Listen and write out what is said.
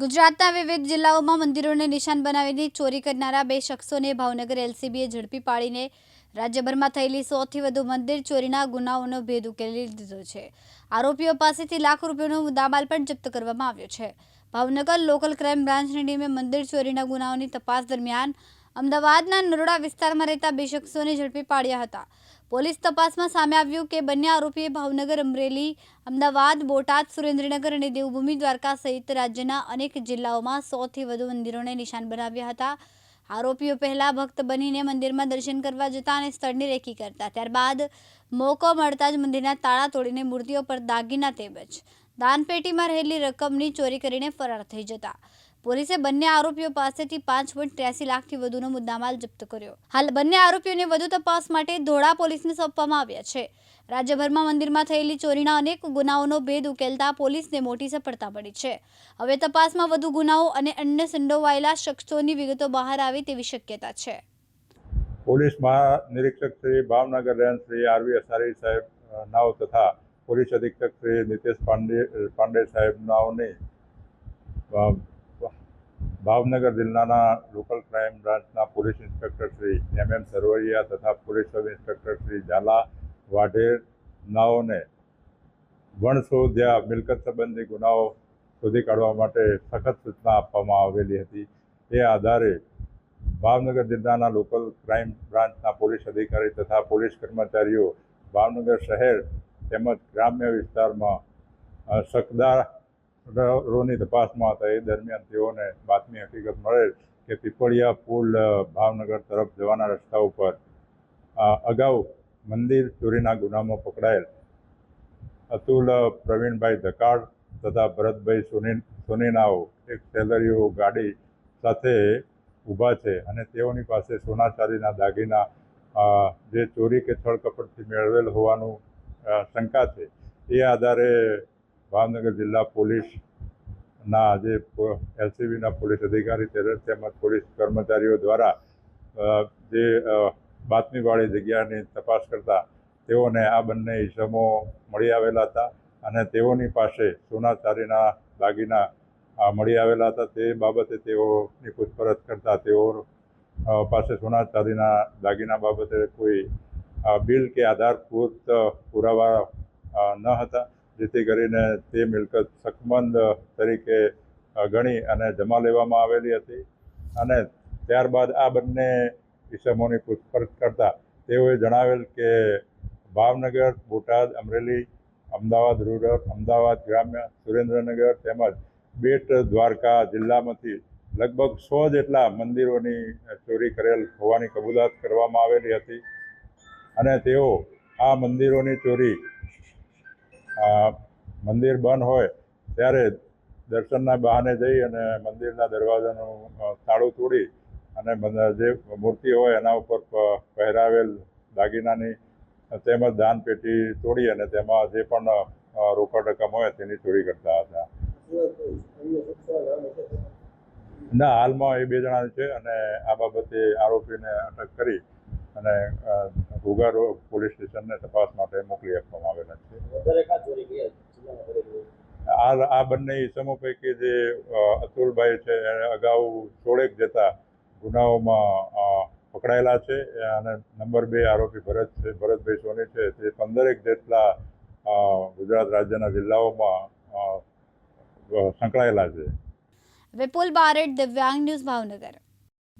ગુજરાતના વિવિધ જિલ્લાઓમાં મંદિરોને નિશાન બનાવીને ચોરી કરનારા બે શખ્સોને ભાવનગર એલસીબીએ ઝડપી પાડીને રાજ્યભરમાં થયેલી 100થી વધુ મંદિર ચોરીના ગુનાઓનો ભેદ ઉકેલી દીધો છે। આરોપીઓ પાસેથી લાખો રૂપિયાનો મુદ્દામાલ પણ જપ્ત કરવામાં આવ્યો છે। ભાવનગર લોકલ ક્રાઇમ બ્રાન્ચની ટીમે મંદિર ચોરીના ગુનાઓની તપાસ દરમિયાન અમદાવાદના નરોડા વિસ્તારમાં રહેતા બે શખ્સોને ઝડપી પાડ્યા હતા। પોલીસ તપાસમાં સામે આવ્યું કે બંને આરોપીએ ભાવનગર, અમરેલી, અમદાવાદ, બોટાદ, સુરેન્દ્રનગર અને દેવભૂમિ દ્વારકા સહિત રાજ્યના અનેક જિલ્લાઓમાં 100થી વધુ મંદિરોને નિશાન બનાવ્યા હતા। આરોપીઓ પહેલા ભક્ત બનીને મંદિરમાં દર્શન કરવા જતા અને સ્થળની રેકી કરતા, ત્યારબાદ મોકો મળતા જ મંદિરના તાળા તોડીને મૂર્તિઓ પર દાગીના તેમજ દાનપેટીમાં રહેલી રકમની ચોરી કરીને ફરાર થઈ જતા પોલીસે બંને આરોપીઓ પાસેથી 5.83 લાખથી વધુનો મુદ્દામાલ જપ્ત કર્યો। હાલ બંને આરોપીઓને વધુ તપાસ માટે ધોળા પોલીસને સોંપવામાં આવ્યા છે। રાજ્યભરમાં મંદિરમાં થયેલી ચોરીના અનેક ગુનાઓનો ભેદ ઉકેલતા પોલીસને મોટી સફળતા મળી છે। હવે તપાસમાં વધુ ગુનાઓ અને અન્ય સંડોવાયેલા શખ્સોની વિગતો બહાર આવે તેવી શક્યતા છે। પોલીસ મહાનિરીક્ષક શ્રી ભાવનગર રેન્જ શ્રી આરવી અસારી સાહેબ નાઓ તથા પોલીસ અધિક્ષક શ્રી નીતેશ પાંડે સાહેબ નાઓની ભાવનગર જિલ્લાના લોકલ ક્રાઇમ બ્રાન્ચના police inspector Shri M Sarvaiya તથા police sub inspector Shri Zala Vadher નાઓને વણશોધ્યા મિલકત સંબંધી ગુનાઓ શોધી કાઢવા માટે સખત સૂચના આપવામાં આવેલી હતી। એ આધારે ભાવનગર જિલ્લાના લોકલ ક્રાઇમ બ્રાન્ચના પોલીસ અધિકારી તથા પોલીસ કર્મચારીઓ ભાવનગર શહેર તેમજ ગ્રામ્ય વિસ્તારમાં શકદારોની તપાસમાં હતા। એ દરમિયાન તેઓને બાતમી હકીકત મળેલ કે પીપળિયા પુલ ભાવનગર તરફ જવાના રસ્તા ઉપર અગાઉ મંદિર ચોરીના ગુનામાં પકડાયેલ અતુલ પ્રવીણભાઈ ધકાડ તથા ભરતભાઈ સોનીનાઓ એક સેલરીઓ ગાડી સાથે ઊભા છે અને તેઓની પાસે સોના ચાંદીના દાગીના જે ચોરી કે છળકપટથી મેળવેલ હોવાનું શંકા છે। એ આધારે ભાવનગર જિલ્લા પોલીસના જે એલસીબીના પોલીસ અધિકારી તેમજ પોલીસ કર્મચારીઓ દ્વારા જે બાતમીવાળી જગ્યાની તપાસ કરતા તેઓને આ બંને ઇસમો મળી આવેલા હતા અને તેઓની પાસે સોના ચાંદીના દાગીના મળી આવેલા હતા। તે બાબતે તેઓની પૂછપરછ કરતા તેઓ પાસે સોના ચાંદીના દાગીના બાબતે કોઈ બિલ કે આધારભૂત પુરાવા ન હતા, જેથી કરીને તે મિલકત શકમંદ તરીકે ગણી અને જમા લેવામાં આવેલી હતી અને ત્યારબાદ આ બંને ઇસમોની પૂછપરછ કરતા તેઓએ જણાવેલ કે ભાવનગર, બોટાદ, અમરેલી, અમદાવાદ રૂરલ, અમદાવાદ ગ્રામ્ય, સુરેન્દ્રનગર તેમજ બેટ દ્વારકા જિલ્લામાંથી લગભગ 100 જેટલા મંદિરોની ચોરી કરેલ હોવાની કબૂલાત કરવામાં આવેલી હતી અને તેઓ આ મંદિરોની ચોરી મંદિર બંધ હોય ત્યારે દર્શનના બહાને જઈ અને મંદિરના દરવાજાનું તાળું તોડી અને જે મૂર્તિ હોય એના ઉપર પહેરાવેલ દાગીનાની તેમજ દાનપેટી તોડી અને તેમાં જે પણ રોકડ રકમ હોય તેની ચોરી કરતા હતા। ના, હાલમાં એ 2 જણા છે અને આ બાબતે આરોપીને અટક કરી અને ઘોઘા પોલીસ સ્ટેશનને તપાસ માટે મોકલી આપવામાં આવેલા છે। આ બંને ઇસમો પૈકી જે અતુલભાઈ છે એને અગાઉ 16 જેટલા ગુનાઓમાં પકડાયેલા છે અને નંબર 2 આરોપી ભરતભાઈ સોની છે તે 15 જેટલા ગુજરાત રાજ્યના જિલ્લાઓમાં સંકળાયેલા છે। વિપુલ બારડ, દિવ્યાંગ ન્યૂઝ, ભાવનગર।